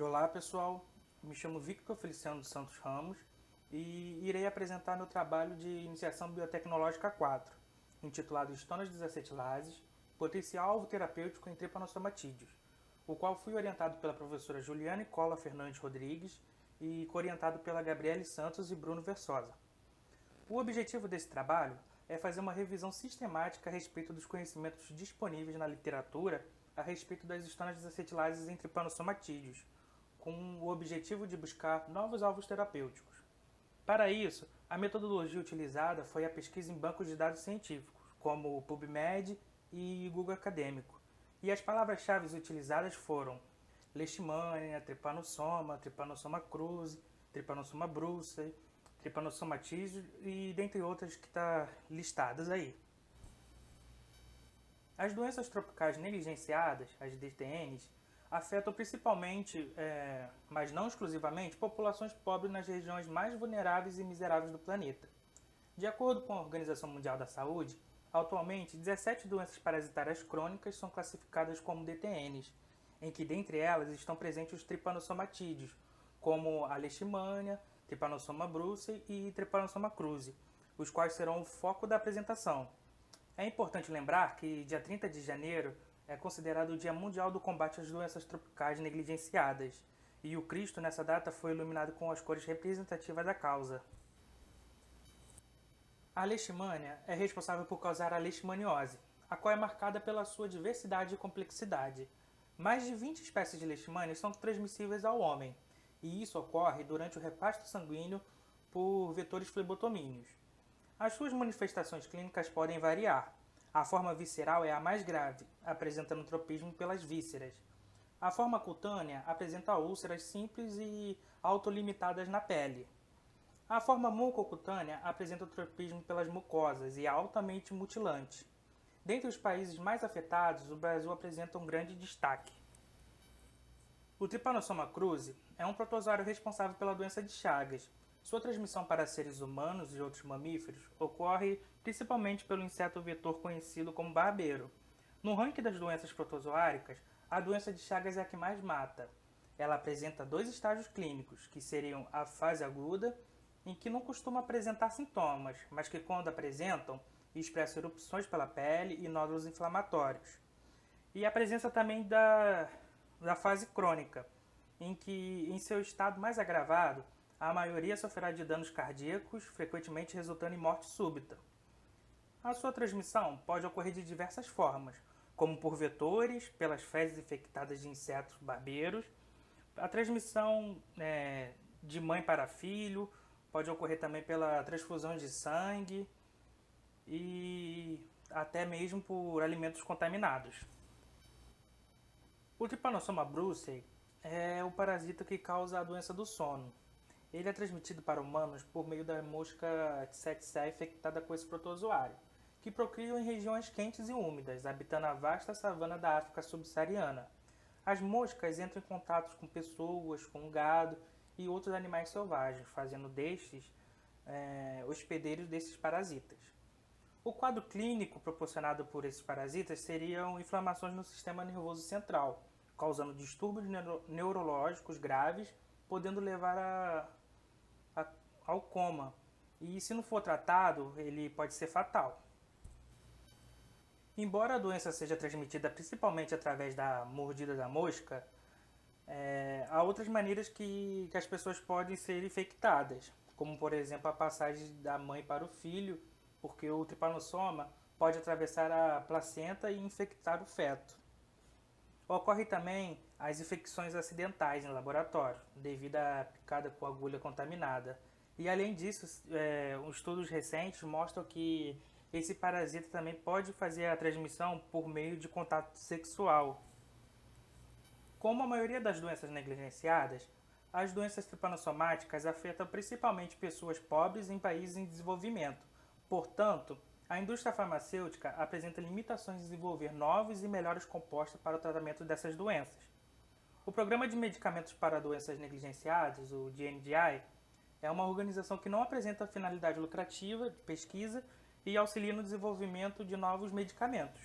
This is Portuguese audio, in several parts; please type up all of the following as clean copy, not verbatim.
Olá pessoal, me chamo Victor Feliciano dos Santos Ramos e irei apresentar meu trabalho de iniciação biotecnológica 4, intitulado Estonas desacetilases, potencial alvo terapêutico em tripanosomatídeos, o qual fui orientado pela professora Juliane Cola Fernandes Rodrigues e coorientado pela Gabriele Santos e Bruno Versosa. O objetivo desse trabalho é fazer uma revisão sistemática a respeito dos conhecimentos disponíveis na literatura a respeito das estonas desacetilases em tripanosomatídeos, com o objetivo de buscar novos alvos terapêuticos. Para isso, a metodologia utilizada foi a pesquisa em bancos de dados científicos, como o PubMed e Google Acadêmico, e as palavras-chave utilizadas foram Leishmania, Trypanosoma cruzi, Trypanosoma brucei, Trypanosomatídeos e dentre outras que estão listadas aí. As doenças tropicais negligenciadas, as DTNs, afetam principalmente, mas não exclusivamente, populações pobres nas regiões mais vulneráveis e miseráveis do planeta. De acordo com a Organização Mundial da Saúde, atualmente 17 doenças parasitárias crônicas são classificadas como DTNs, em que dentre elas estão presentes os tripanosomatídeos, como a Leishmania, Trypanosoma brucei e Trypanosoma cruzi, os quais serão o foco da apresentação. É importante lembrar que dia 30 de janeiro é considerado o Dia Mundial do Combate às Doenças Tropicais Negligenciadas, e o Cristo nessa data foi iluminado com as cores representativas da causa. A leishmania é responsável por causar a leishmaniose, a qual é marcada pela sua diversidade e complexidade. Mais de 20 espécies de leishmania são transmissíveis ao homem, e isso ocorre durante o repasto sanguíneo por vetores flebotomíneos. As suas manifestações clínicas podem variar. A forma visceral é a mais grave, apresentando tropismo pelas vísceras. A forma cutânea apresenta úlceras simples e autolimitadas na pele. A forma mucocutânea apresenta tropismo pelas mucosas e é altamente mutilante. Dentre os países mais afetados, o Brasil apresenta um grande destaque. O Trypanosoma cruzi é um protozoário responsável pela doença de Chagas. Sua transmissão para seres humanos e outros mamíferos ocorre principalmente pelo inseto vetor conhecido como barbeiro. No ranking das doenças protozoáricas, a doença de Chagas é a que mais mata. Ela apresenta 2 estágios clínicos, que seriam a fase aguda, em que não costuma apresentar sintomas, mas que quando apresentam, expressam erupções pela pele e nódulos inflamatórios. E a presença também da fase crônica, em que, em seu estado mais agravado, a maioria sofrerá de danos cardíacos, frequentemente resultando em morte súbita. A sua transmissão pode ocorrer de diversas formas, como por vetores, pelas fezes infectadas de insetos barbeiros. A transmissão de mãe para filho pode ocorrer também pela transfusão de sangue e até mesmo por alimentos contaminados. O Trypanosoma brucei é o parasita que causa a doença do sono. Ele é transmitido para humanos por meio da mosca tsetse infectada com esse protozoário, que procriam em regiões quentes e úmidas, habitando a vasta savana da África subsaariana. As moscas entram em contato com pessoas, com gado e outros animais selvagens, fazendo destes hospedeiros desses parasitas. O quadro clínico proporcionado por esses parasitas seriam inflamações no sistema nervoso central, causando distúrbios neurológicos graves, podendo levar ao coma. E se não for tratado, ele pode ser fatal. Embora a doença seja transmitida principalmente através da mordida da mosca, há outras maneiras que as pessoas podem ser infectadas, como por exemplo a passagem da mãe para o filho, porque o tripanossoma pode atravessar a placenta e infectar o feto. Ocorre também as infecções acidentais em laboratório, devido à picada com agulha contaminada. E além disso, estudos recentes mostram que esse parasita também pode fazer a transmissão por meio de contato sexual. Como a maioria das doenças negligenciadas, as doenças tripanossomáticas afetam principalmente pessoas pobres em países em desenvolvimento. Portanto, a indústria farmacêutica apresenta limitações em desenvolver novos e melhores compostos para o tratamento dessas doenças. O Programa de Medicamentos para Doenças Negligenciadas, o DNDi, é uma organização que não apresenta finalidade lucrativa de pesquisa e auxilia no desenvolvimento de novos medicamentos.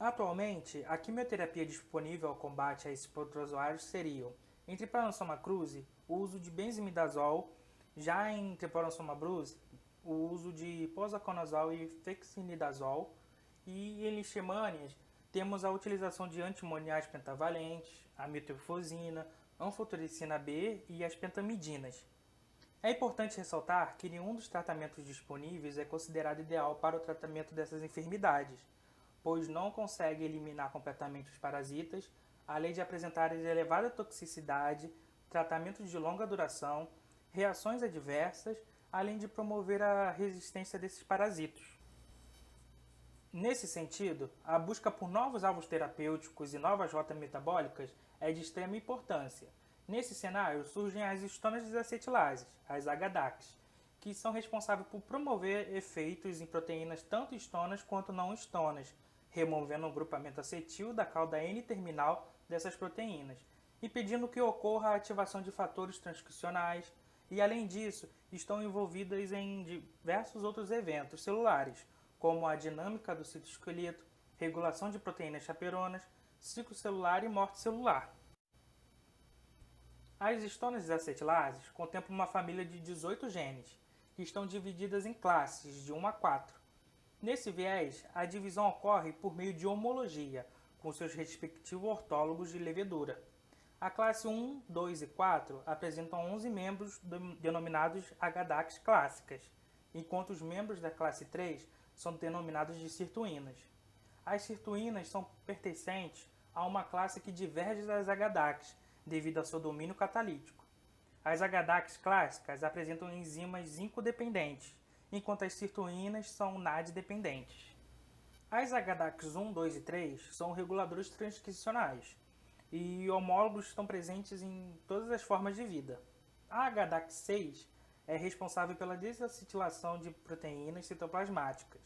Atualmente, a quimioterapia disponível ao combate a esses protozoários seriam Em Trypanosoma cruzi, o uso de benzimidazol, já em Trypanosoma brucei, o uso de posaconazol e fexinidazol, e em Leishmanias temos a utilização de antimoniais pentavalentes, a metilfosina, anfotericina B e as pentamidinas. É importante ressaltar que nenhum dos tratamentos disponíveis é considerado ideal para o tratamento dessas enfermidades, pois não consegue eliminar completamente os parasitas, além de apresentarem elevada toxicidade, tratamentos de longa duração, reações adversas, além de promover a resistência desses parasitos. Nesse sentido, a busca por novos alvos terapêuticos e novas rotas metabólicas é de extrema importância. Nesse cenário, surgem as histonas desacetilases, as HDACs, que são responsáveis por promover efeitos em proteínas tanto histonas quanto não histonas, removendo o grupamento acetil da cauda N-terminal dessas proteínas, impedindo que ocorra a ativação de fatores transcricionais e, além disso, estão envolvidas em diversos outros eventos celulares, como a dinâmica do citoesqueleto, regulação de proteínas chaperonas, ciclo celular e morte celular. As histonas desacetilases contemplam uma família de 18 genes, que estão divididas em classes de 1 a 4. Nesse viés, a divisão ocorre por meio de homologia, com seus respectivos ortólogos de levedura. A classe 1, 2 e 4 apresentam 11 membros denominados HDACs clássicas, enquanto os membros da classe 3 são denominados de sirtuínas. As sirtuínas são pertencentes a uma classe que diverge das HDACs, devido ao seu domínio catalítico. As HDACs clássicas apresentam enzimas zinco-dependentes, enquanto as sirtuínas são NAD-dependentes. As HDACs 1, 2 e 3 são reguladores transcricionais, e homólogos estão presentes em todas as formas de vida. A HDAC 6 é responsável pela desacetilação de proteínas citoplasmáticas.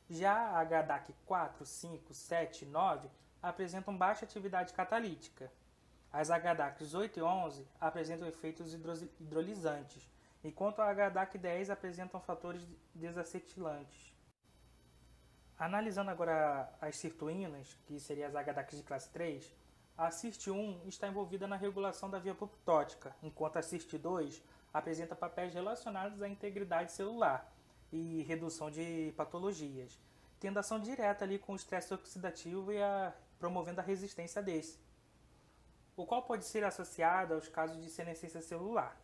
Já a HDAC 4, 5, 7 e 9 apresentam baixa atividade catalítica. As HDACs 8 e 11 apresentam efeitos hidrolisantes, enquanto a HDAC 10 apresentam fatores desacetilantes. Analisando agora as sirtuínas, que seriam as HDACs de classe 3, a SIRT1 está envolvida na regulação da via apoptótica, enquanto a SIRT2 apresenta papéis relacionados à integridade celular e redução de patologias, tendo ação direta ali com o estresse oxidativo e promovendo a resistência desse, o qual pode ser associado aos casos de senescência celular.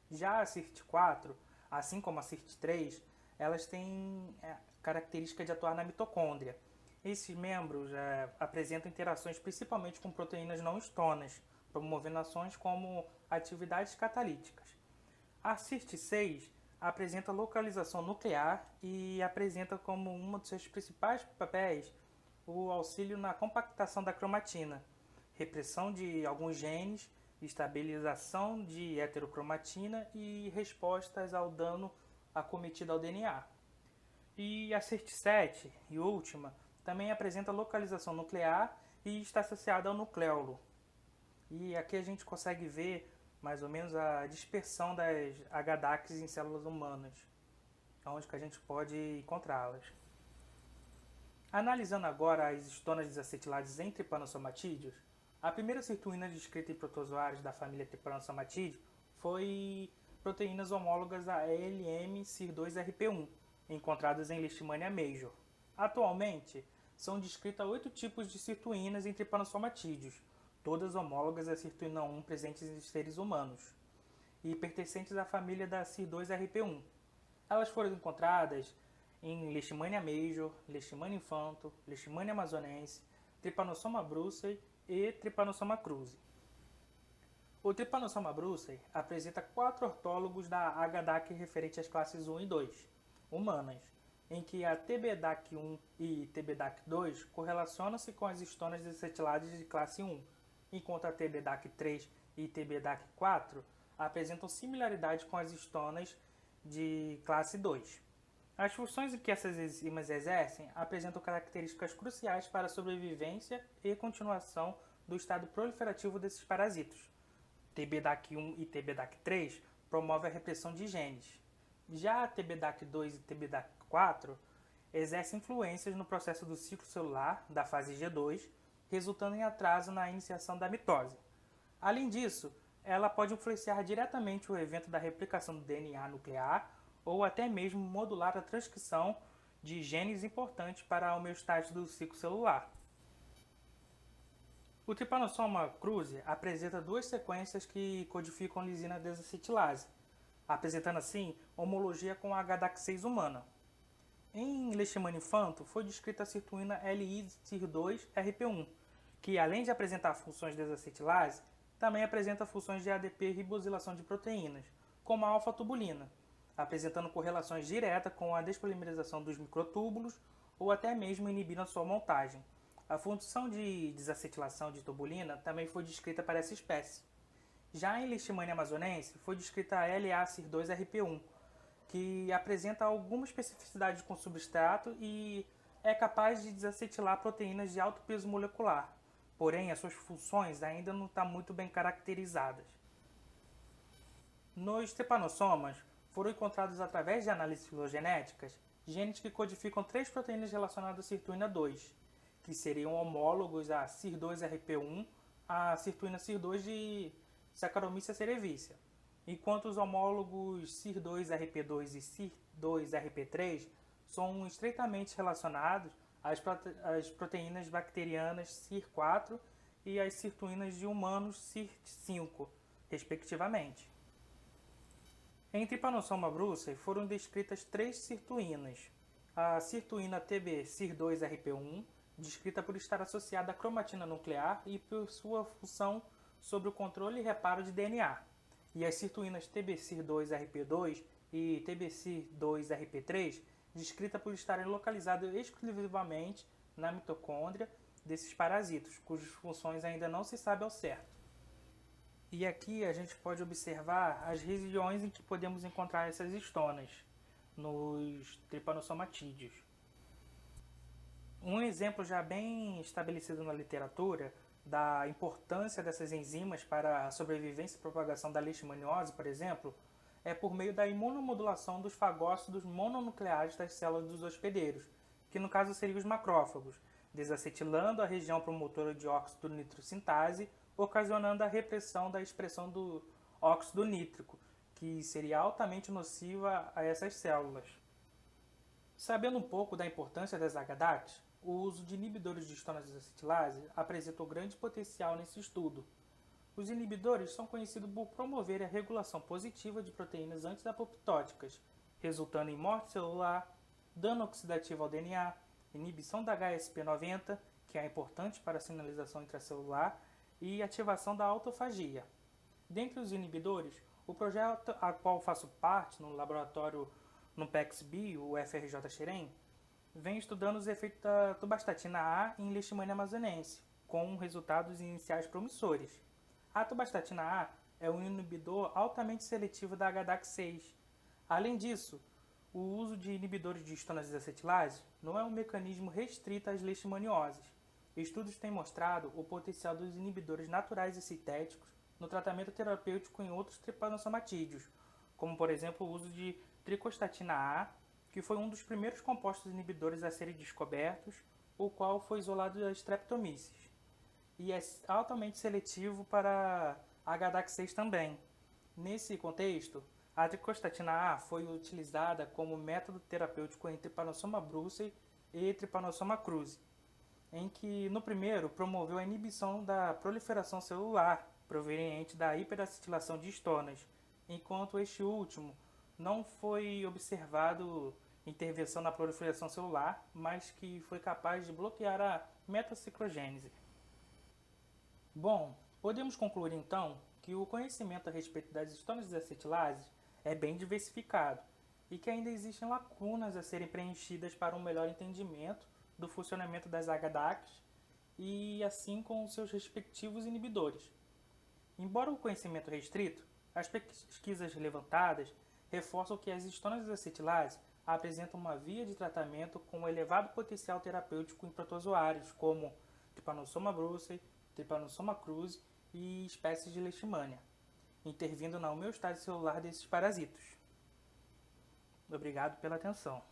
Já a SIRT4, assim como a SIRT3, elas têm característica de atuar na mitocôndria. Esses membros apresentam interações principalmente com proteínas não histonas, promovendo ações como atividades catalíticas. A SIRT6 apresenta localização nuclear e apresenta como um dos seus principais papéis o auxílio na compactação da cromatina, repressão de alguns genes, estabilização de heterocromatina e respostas ao dano acometido ao DNA. E a SIRT7, e última, também apresenta localização nuclear e está associada ao nucleolo. E aqui a gente consegue ver mais ou menos a dispersão das HDACs em células humanas, onde que a gente pode encontrá-las. Analisando agora as histonas desacetilases em Trypanosomatídeos, a primeira sirtuína descrita em protozoários da família Trypanosomatídeo foi proteínas homólogas a LM-CIR2-RP1, encontradas em Leishmania major. Atualmente, são descritas 8 tipos de sirtuínas em Trypanosomatídeos, todas homólogas à sirtuína 1 presentes em seres humanos, e pertencentes à família da CIR2-RP1. Elas foram encontradas em Leishmania major, Leishmania infanto, Leishmania amazonense, Trypanosoma brucei e Trypanosoma cruzi. O Trypanosoma brucei apresenta 4 ortólogos da HDAC referente às classes 1 e 2, humanas, em que a TBDAC1 e TBDAC2 correlacionam-se com as histonas desacetiladas de classe 1, enquanto a TBDAC3 e TBDAC4 apresentam similaridade com as histonas de classe 2. As funções que essas enzimas exercem apresentam características cruciais para a sobrevivência e continuação do estado proliferativo desses parasitos. TBDAC1 e TBDAC3 promovem a repressão de genes. Já a TBDAC2 e TBDAC4 exercem influências no processo do ciclo celular da fase G2, resultando em atraso na iniciação da mitose. Além disso, ela pode influenciar diretamente o evento da replicação do DNA nuclear ou até mesmo modular a transcrição de genes importantes para a homeostase do ciclo celular. O Trypanosoma cruzi apresenta duas sequências que codificam lisina desacetilase, apresentando assim homologia com a H-Dax6 humana. Em Leishmania infanto foi descrita a sirtuína LI-CIR2-RP1, que além de apresentar funções de desacetilase, também apresenta funções de ADP e ribosilação de proteínas, como a alfa-tubulina, apresentando correlações diretas com a despolimerização dos microtúbulos ou até mesmo inibindo a sua montagem. A função de desacetilação de tubulina também foi descrita para essa espécie. Já em Leishmania amazonense foi descrita a LA-CIR2-RP1, que apresenta alguma especificidade com substrato e é capaz de desacetilar proteínas de alto peso molecular, porém as suas funções ainda não estão muito bem caracterizadas. Nos trypanosomas foram encontrados através de análises filogenéticas genes que codificam 3 proteínas relacionadas à sirtuína 2, que seriam homólogos a CIR2-RP1, a sirtuína CIR2 de Saccharomyces cerevisiae, enquanto os homólogos CIR2-RP2 e CIR2-RP3 são estreitamente relacionados às proteínas bacterianas CIR4 e às sirtuínas de humanos CIR5, respectivamente. Em Trypanosoma brucei foram descritas 3 sirtuínas. A sirtuína TB-CIR2-RP1, descrita por estar associada à cromatina nuclear e por sua função sobre o controle e reparo de DNA, e as sirtuínas TB-CIR2-RP2 e TB-CIR2-RP3, descritas por estarem localizadas exclusivamente na mitocôndria desses parasitos, cujas funções ainda não se sabe ao certo. E aqui a gente pode observar as regiões em que podemos encontrar essas histonas, nos trypanosomatídeos. Um exemplo já bem estabelecido na literatura da importância dessas enzimas para a sobrevivência e propagação da leishmaniose, por exemplo, é por meio da imunomodulação dos fagócitos mononucleares das células dos hospedeiros, que no caso seriam os macrófagos, desacetilando a região promotora de óxido nitrosintase, ocasionando a repressão da expressão do óxido nítrico, que seria altamente nociva a essas células. Sabendo um pouco da importância das HDACs, o uso de inibidores de histona desacetilase apresentou grande potencial nesse estudo. Os inibidores são conhecidos por promover a regulação positiva de proteínas anti-apoptóticas, resultando em morte celular, dano oxidativo ao DNA, inibição da HSP90, que é importante para a sinalização intracelular, e ativação da autofagia. Dentre os inibidores, o projeto a qual faço parte no laboratório no PEX-B, o FRJ Xerém, vem estudando os efeitos da tubastatina A em Leishmania amazonense, com resultados iniciais promissores. A tubastatina A é um inibidor altamente seletivo da H-Dax6. Além disso, o uso de inibidores de histona desacetilase não é um mecanismo restrito às leishmanioses. Estudos têm mostrado o potencial dos inibidores naturais e sintéticos no tratamento terapêutico em outros trypanosomatídeos, como por exemplo o uso de tricostatina A, que foi um dos primeiros compostos inibidores a serem descobertos, o qual foi isolado da Streptomyces, e é altamente seletivo para H-Dax6 também. Nesse contexto, a tricostatina A foi utilizada como método terapêutico em Trypanosoma brucei e Trypanosoma cruzi, em que no primeiro promoveu a inibição da proliferação celular proveniente da hiperacetilação de histonas, enquanto este último não foi observado intervenção na proliferação celular, mas que foi capaz de bloquear a metaciclogênese. Bom, podemos concluir então que o conhecimento a respeito das histonas desacetilases é bem diversificado e que ainda existem lacunas a serem preenchidas para um melhor entendimento do funcionamento das HDACs e assim com seus respectivos inibidores. Embora o conhecimento restrito, as pesquisas levantadas reforçam que as histonas desacetilases apresentam uma via de tratamento com elevado potencial terapêutico em protozoários, como Trypanosoma brucei, Trypanosoma cruzi e espécies de Leishmania, intervindo na homeostase celular desses parasitos. Obrigado pela atenção.